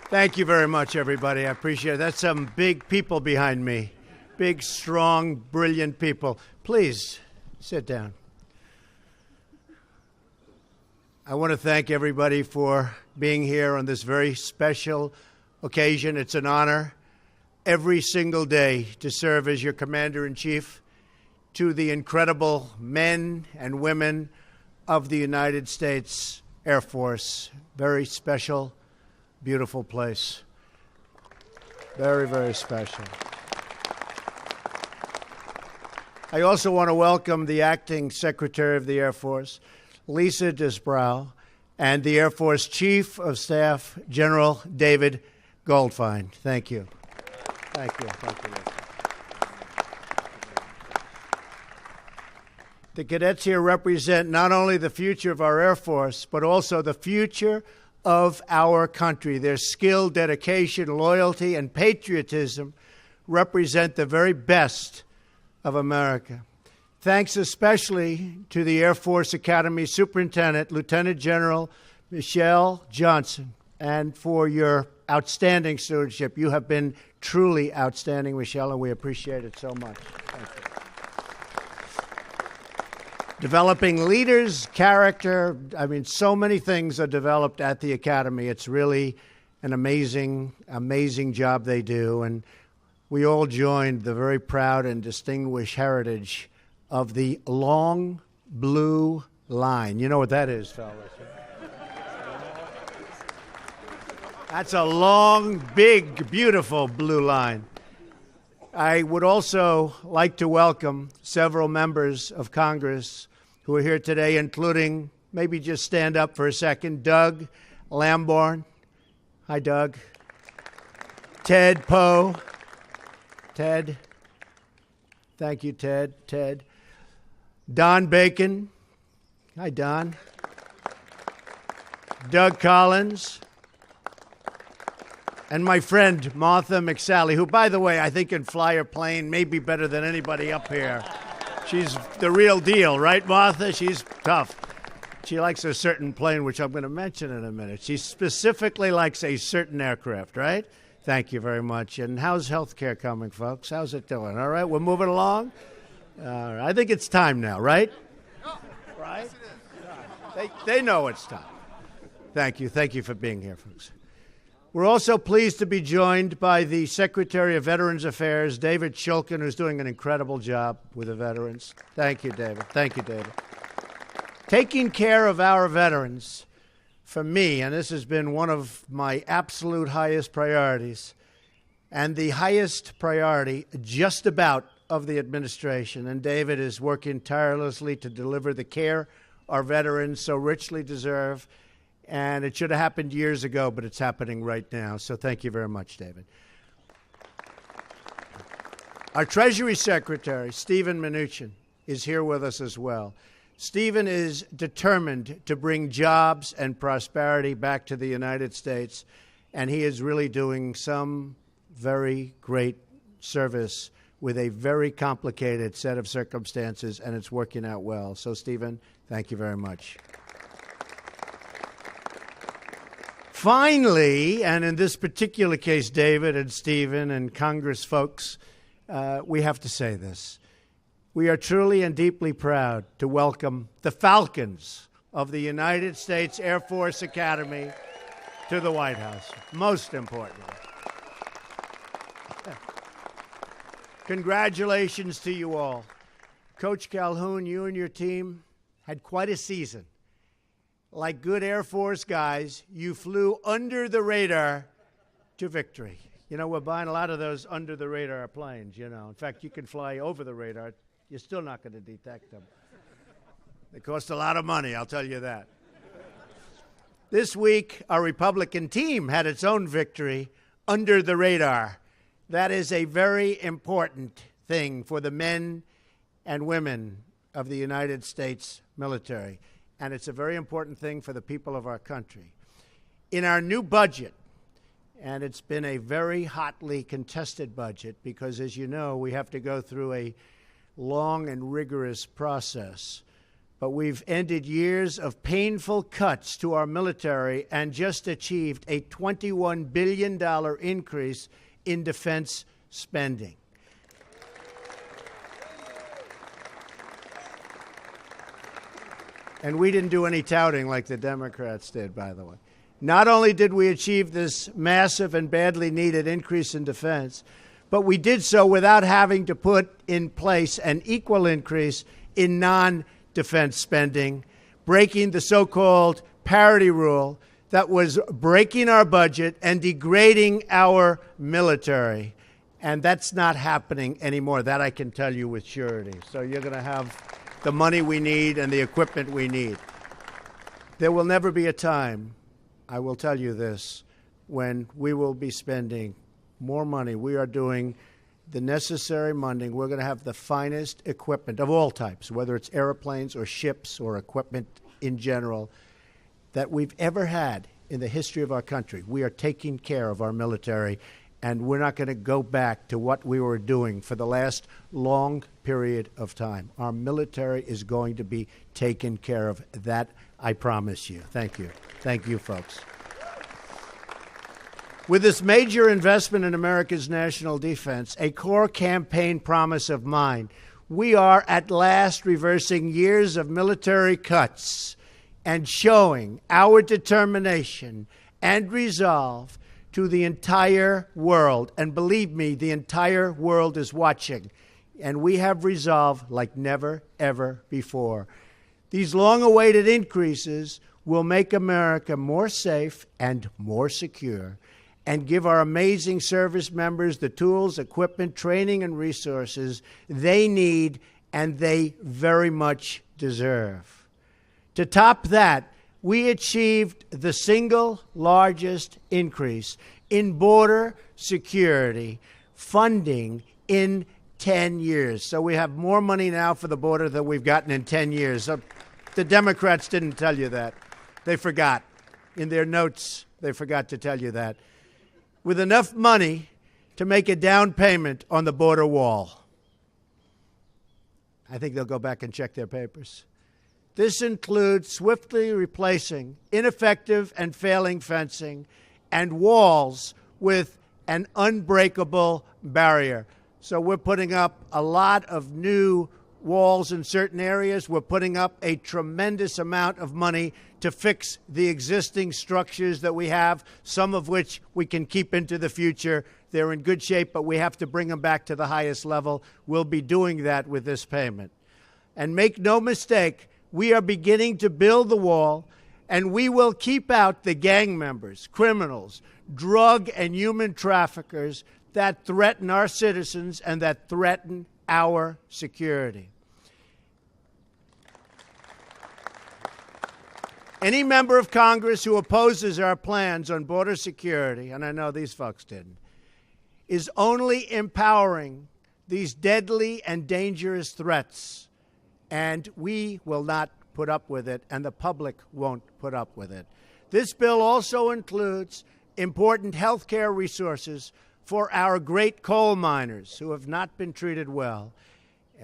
Thank you very much, everybody. I appreciate it. That's some big people behind me. Big, strong, brilliant people. Please, sit down. I want to thank everybody for being here on this very special occasion. It's an honor every single day to serve as your Commander-in-Chief to the incredible men and women of the United States Air Force. Very special, beautiful place. Very, very special. I also want to welcome the Acting Secretary of the Air Force, Lisa Disbrow, and the Air Force Chief of Staff, General David Goldfein. Thank you. Thank you. Thank you, Lisa. The cadets here represent not only the future of our Air Force, but also the future of our country. Their skill, dedication, loyalty, and patriotism represent the very best of America. Thanks especially to the Air Force Academy Superintendent, Lieutenant General Michelle Johnson, and for your outstanding stewardship. You have been truly outstanding, Michelle, and we appreciate it so much. Thank you. Developing leaders, character, so many things are developed at the Academy. It's really an amazing, amazing job they do, and we all joined the very proud and distinguished heritage of the long blue line. You know what that is, fellas? That's a long, big, beautiful blue line. I would also like to welcome several members of Congress who are here today, including, maybe just stand up for a second, Doug Lamborn. Hi, Doug. Ted Poe. Ted. Thank you, Ted. Ted. Don Bacon. Hi, Don. Doug Collins. And my friend, Martha McSally, who, by the way, I think can fly a plane maybe better than anybody up here. She's the real deal, right, Martha? She's tough. She likes a certain plane, which I'm going to mention in a minute. She specifically likes a certain aircraft, right? Thank you very much. And how's healthcare coming, folks? How's it doing? All right, we're moving along? All right. I think it's time now, right? Right? They know it's time. Thank you. Thank you for being here, folks. We're also pleased to be joined by the Secretary of Veterans Affairs, David Shulkin, who's doing an incredible job with the veterans. Thank you, David. Thank you, David. Taking care of our veterans, for me, and this has been one of my absolute highest priorities, and the highest priority just about of the administration, and David is working tirelessly to deliver the care our veterans so richly deserve. And it should have happened years ago, but it's happening right now. So thank you very much, David. Our Treasury Secretary, Steven Mnuchin, is here with us as well. Steven is determined to bring jobs and prosperity back to the United States, and he is really doing some very great service with a very complicated set of circumstances, and it's working out well. So, Steven, thank you very much. Finally, and in this particular case, David and Stephen and Congress folks, we have to say this. We are truly and deeply proud to welcome the Falcons of the United States Air Force Academy to the White House, most importantly. Congratulations to you all. Coach Calhoun, you and your team had quite a season. Like good Air Force guys, you flew under the radar to victory. You know, we're buying a lot of those under the radar planes, you know. In fact, you can fly over the radar. You're still not going to detect them. They cost a lot of money, I'll tell you that. This week, our Republican team had its own victory under the radar. That is a very important thing for the men and women of the United States military. And it's a very important thing for the people of our country. In our new budget, and it's been a very hotly contested budget because, as you know, we have to go through a long and rigorous process but we've ended years of painful cuts to our military and just achieved a $21 billion increase in defense spending. And we didn't do any touting like the Democrats did, by the way. Not only did we achieve this massive and badly needed increase in defense, but we did so without having to put in place an equal increase in non-defense spending, breaking the so-called parity rule that was breaking our budget and degrading our military. And that's not happening anymore. That I can tell you with surety. So you're going to have the money we need and the equipment we need. There will never be a time, I will tell you this, when we will be spending more money. We are doing the necessary funding. We're going to have the finest equipment of all types, whether it's airplanes or ships or equipment in general, that we've ever had in the history of our country. We are taking care of our military, and we're not going to go back to what we were doing for the last long period of time. Our military is going to be taken care of. That I promise you. Thank you. Thank you, folks. With this major investment in America's national defense, a core campaign promise of mine, we are at last reversing years of military cuts and showing our determination and resolve to the entire world. And believe me, the entire world is watching. And we have resolve like never, ever before. These long-awaited increases will make America more safe and more secure and give our amazing service members the tools, equipment, training, and resources they need and they very much deserve. To top that, we achieved the single largest increase in border security funding in 10 years. So we have more money now for the border than we've gotten in 10 years. The Democrats didn't tell you that. They forgot. In their notes, they forgot to tell you that. With enough money to make a down payment on the border wall. I think they'll go back and check their papers. This includes swiftly replacing ineffective and failing fencing and walls with an unbreakable barrier. So we're putting up a lot of new walls in certain areas. We're putting up a tremendous amount of money to fix the existing structures that we have, some of which we can keep into the future. They're in good shape, but we have to bring them back to the highest level. We'll be doing that with this payment. And make no mistake, we are beginning to build the wall, and we will keep out the gang members, criminals, drug and human traffickers that threaten our citizens and that threaten our security. Any member of Congress who opposes our plans on border security, and I know these folks didn't, is only empowering these deadly and dangerous threats, and we will not put up with it, and the public won't put up with it. This bill also includes important health care resources for our great coal miners who have not been treated well,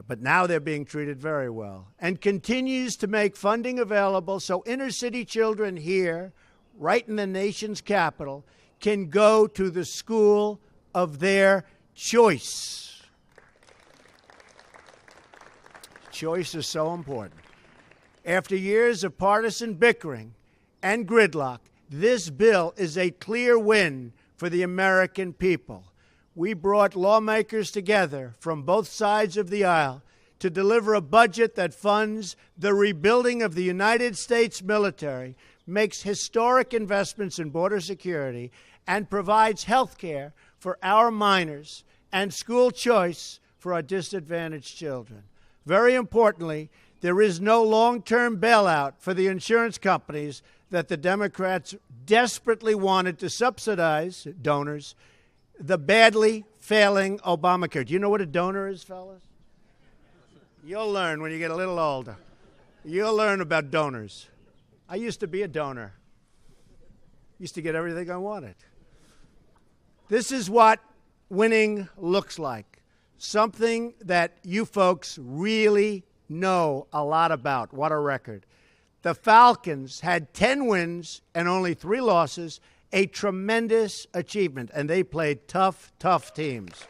but now they're being treated very well, and continues to make funding available so inner-city children here, right in the nation's capital, can go to the school of their choice. Choice is so important. After years of partisan bickering and gridlock, this bill is a clear win for the American people. We brought lawmakers together from both sides of the aisle to deliver a budget that funds the rebuilding of the United States military, makes historic investments in border security, and provides health care for our minors and school choice for our disadvantaged children. Very importantly, there is no long-term bailout for the insurance companies that the Democrats desperately wanted to subsidize, donors, the badly failing Obamacare. Do you know what a donor is, fellas? You'll learn when you get a little older. You'll learn about donors. I used to be a donor. Used to get everything I wanted. This is what winning looks like. Something that you folks really know a lot about. What a record. The Falcons had 10 wins and only 3 losses, a tremendous achievement, and they played tough, tough teams.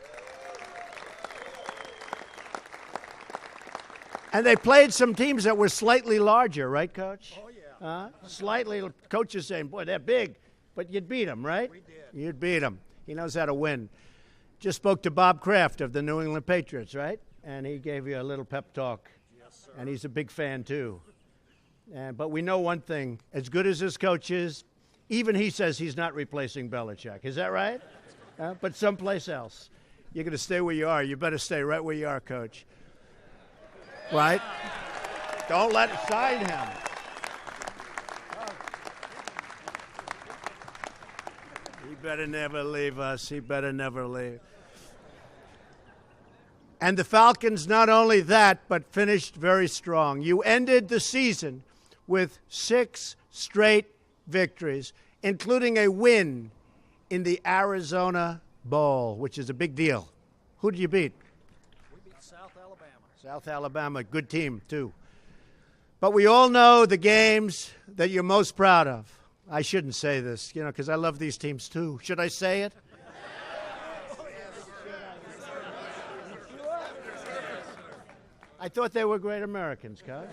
And they played some teams that were slightly larger, right, Coach? Oh, yeah. Slightly. Coach is saying, boy, they're big, but you'd beat them, right? We did. You'd beat them. He knows how to win. Just spoke to Bob Kraft of the New England Patriots, right? And he gave you a little pep talk. Yes, sir. And he's a big fan, too. But we know one thing. As good as his coach is, even he says he's not replacing Belichick. Is that right? But someplace else. You're going to stay where you are. You better stay right where you are, Coach. Right? Don't let it sign him. He better never leave us. He better never leave. And the Falcons, not only that, but finished very strong. You ended the season with 6 straight victories, including a win in the Arizona Bowl, which is a big deal. Who did you beat? We beat South Alabama. South Alabama, good team, too. But we all know the games that you're most proud of. I shouldn't say this, because I love these teams, too. Should I say it? I thought they were great Americans, Coach.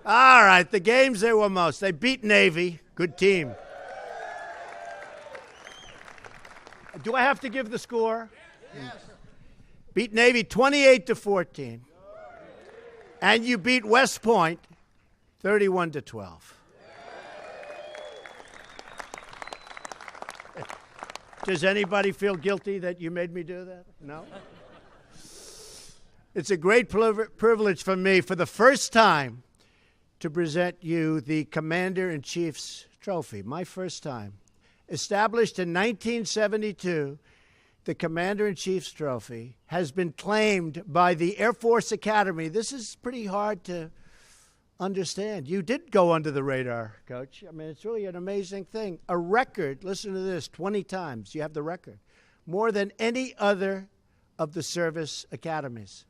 All right, the games they were most. They beat Navy, good team. Do I have to give the score? Yes. Beat Navy 28-14. And you beat West Point 31-12. Does anybody feel guilty that you made me do that? No? It's a great privilege for me, for the first time, to present you the Commander-in-Chief's Trophy. My first time. Established in 1972, the Commander-in-Chief's Trophy has been claimed by the Air Force Academy. This is pretty hard to understand. You did go under the radar, Coach. I mean, it's really an amazing thing. A record, listen to this, 20 times. You have the record. More than any other of the service academies.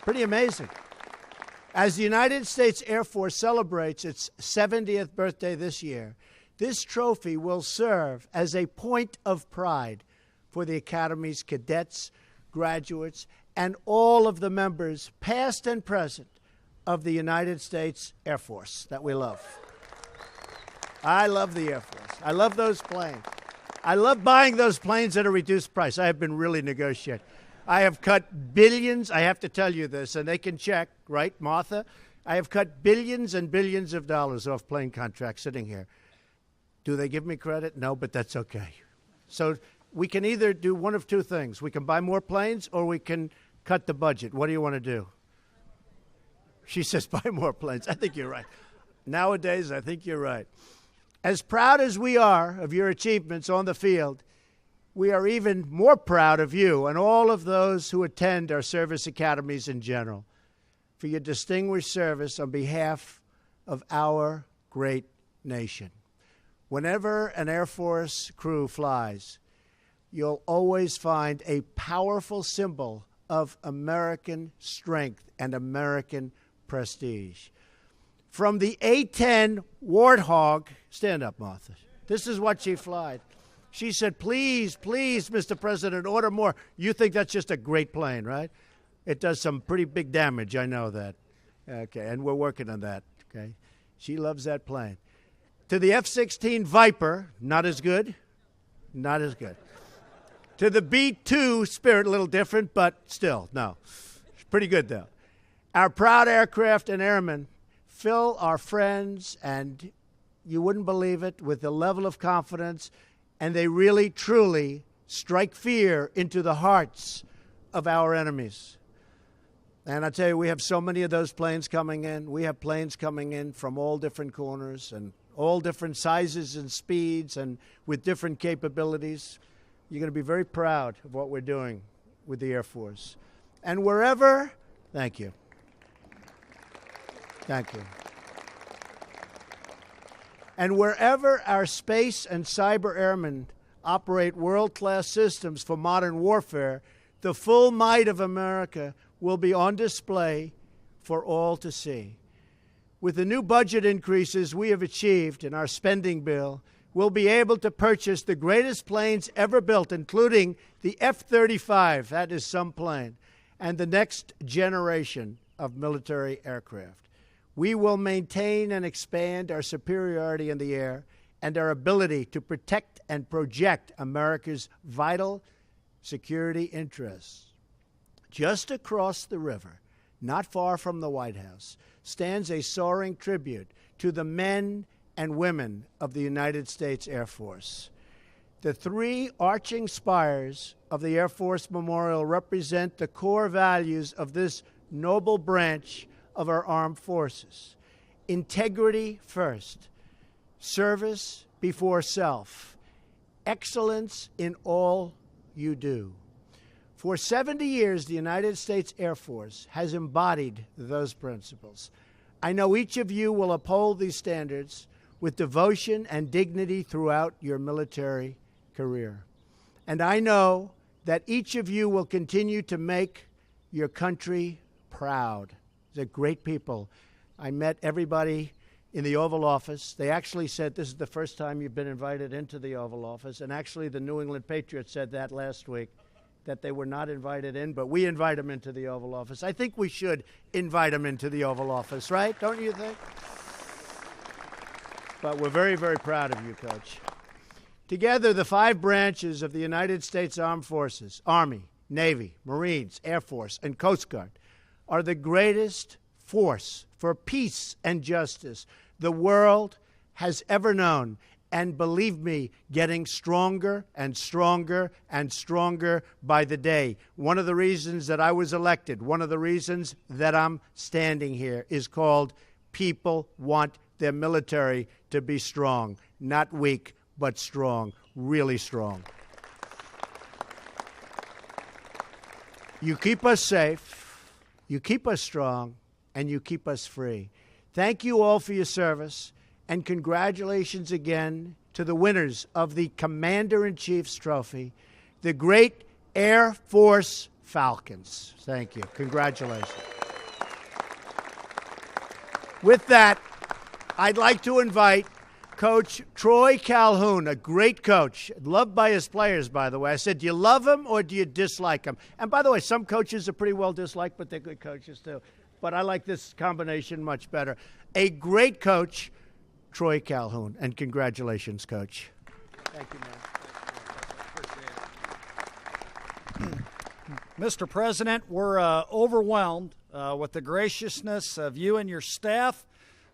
Pretty amazing. As the United States Air Force celebrates its 70th birthday this year, this trophy will serve as a point of pride for the Academy's cadets, graduates, and all of the members, past and present, of the United States Air Force that we love. I love the Air Force. I love those planes. I love buying those planes at a reduced price. I have been really negotiating. I have cut billions. I have to tell you this, and they can check, right, Martha? I have cut billions and billions of dollars off plane contracts sitting here. Do they give me credit? No, but that's okay. So we can either do one of two things. We can buy more planes or we can cut the budget. What do you want to do? She says buy more planes. I think you're right. Nowadays, I think you're right. As proud as we are of your achievements on the field, we are even more proud of you and all of those who attend our service academies in general for your distinguished service on behalf of our great nation. Whenever an Air Force crew flies, you'll always find a powerful symbol of American strength and American prestige. From the A-10 Warthog, stand up, Martha. This is what she flied. She said, please, please, Mr. President, order more. You think that's just a great plane, right? It does some pretty big damage, I know that. Okay, and we're working on that, okay? She loves that plane. To the F-16 Viper, not as good, not as good. To the B-2 Spirit, a little different, but still, no. It's pretty good, though. Our proud aircraft and airmen fill our friends, and you wouldn't believe it, with the level of confidence, and they really, truly strike fear into the hearts of our enemies. And I tell you, we have so many of those planes coming in. We have planes coming in from all different corners and all different sizes and speeds and with different capabilities. You're going to be very proud of what we're doing with the Air Force. And wherever, thank you. Thank you. And wherever our space and cyber airmen operate world-class systems for modern warfare, The full might of America will be on display for all to see. With the new budget increases we have achieved in our spending bill, we'll be able to purchase the greatest planes ever built, including the F-35, that is some plane, and the next generation of military aircraft. We will maintain and expand our superiority in the air and our ability to protect and project America's vital security interests. Just across the river, not far from the White House, stands a soaring tribute to the men and women of the United States Air Force. The three arching spires of the Air Force Memorial represent the core values of this noble branch of our armed forces. Integrity first, service before self, excellence in all you do. For 70 years, the United States Air Force has embodied those principles. I know each of you will uphold these standards with devotion and dignity throughout your military career. And I know that each of you will continue to make your country proud. They're great people. I met everybody in the Oval Office. They actually said this is the first time you've been invited into the Oval Office. And actually, the New England Patriots said that last week, that they were not invited in, but we invite them into the Oval Office. I think we should invite them into the Oval Office, right? Don't you think? But we're very, very proud of you, Coach. Together, the five branches of the United States Armed Forces, Army, Navy, Marines, Air Force, and Coast Guard, are the greatest force for peace and justice the world has ever known. And believe me, getting stronger and stronger and stronger by the day. One of the reasons that I was elected, one of the reasons that I'm standing here is called people want their military to be strong. Not weak, but strong, really strong. You keep us safe, you keep us strong, and you keep us free. Thank you all for your service. And congratulations again to the winners of the Commander-in-Chief's Trophy, the great Air Force Falcons. Thank you. Congratulations. With that, I'd like to invite Coach Troy Calhoun, a great coach, loved by his players, by the way. I said, do you love him or do you dislike him? And by the way, some coaches are pretty well disliked, but they're good coaches too. But I like this combination much better. A great coach, Troy Calhoun, and congratulations, Coach. Thank you, man. Mr. President, we're overwhelmed with the graciousness of you and your staff.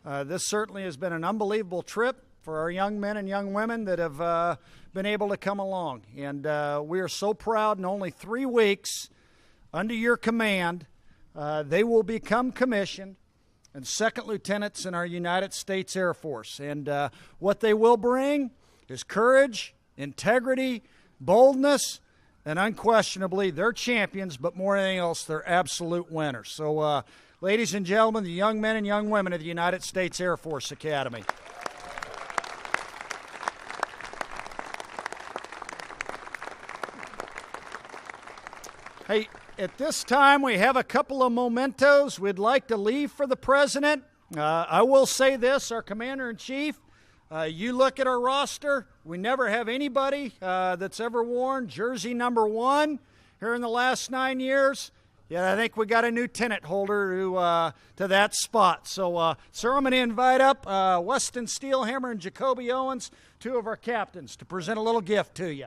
This certainly has been an unbelievable trip for our young men and young women that have been able to come along. And we are so proud in only 3 weeks under your command, they will become commissioned and second lieutenants in our United States Air Force. And what they will bring is courage, integrity, boldness, and unquestionably, they're champions, but more than anything else, they're absolute winners. So, ladies and gentlemen, the young men and young women of the United States Air Force Academy. Hey, at this time, we have a couple of mementos we'd like to leave for the President. I will say this, our Commander-in-Chief, you look at our roster, we never have anybody that's ever worn jersey number 1 here in the last 9 years. Yeah, I think we got a new tenant holder to that spot. So, sir, I'm going to invite up Weston Steelhammer and Jacoby Owens, 2 of our captains, to present a little gift to you.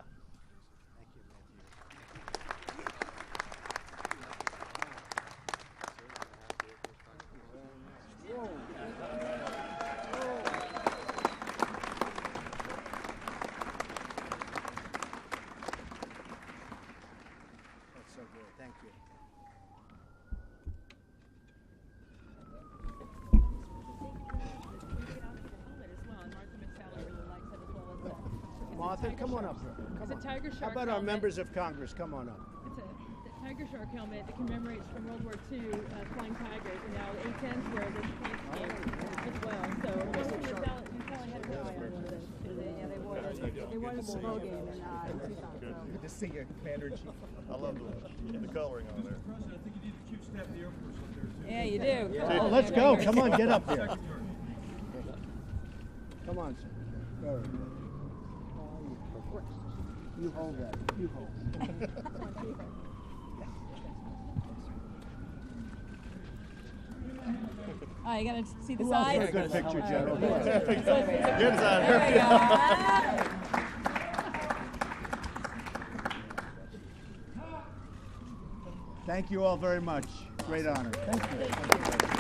Martha, come on up here. It's a tiger shark How about our helmet. members of Congress? Come on up. It's a tiger shark helmet that commemorates from World War II flying tigers, and now A-10s wear this plane as well. So, They won the bowl game in Tucson. Good to see you, Commander in Chief. I love the coloring on there. President, I think you need the chief staff of the Air Force up there, too. Yeah, you do. Oh, let's go. Come on, get up here. Come on, sir. Very good. You hold that. You hold. Oh, you gotta see the Who else sides. for a good picture, General? Good side. There we go. Thank you all very much. Great honor. Thank you.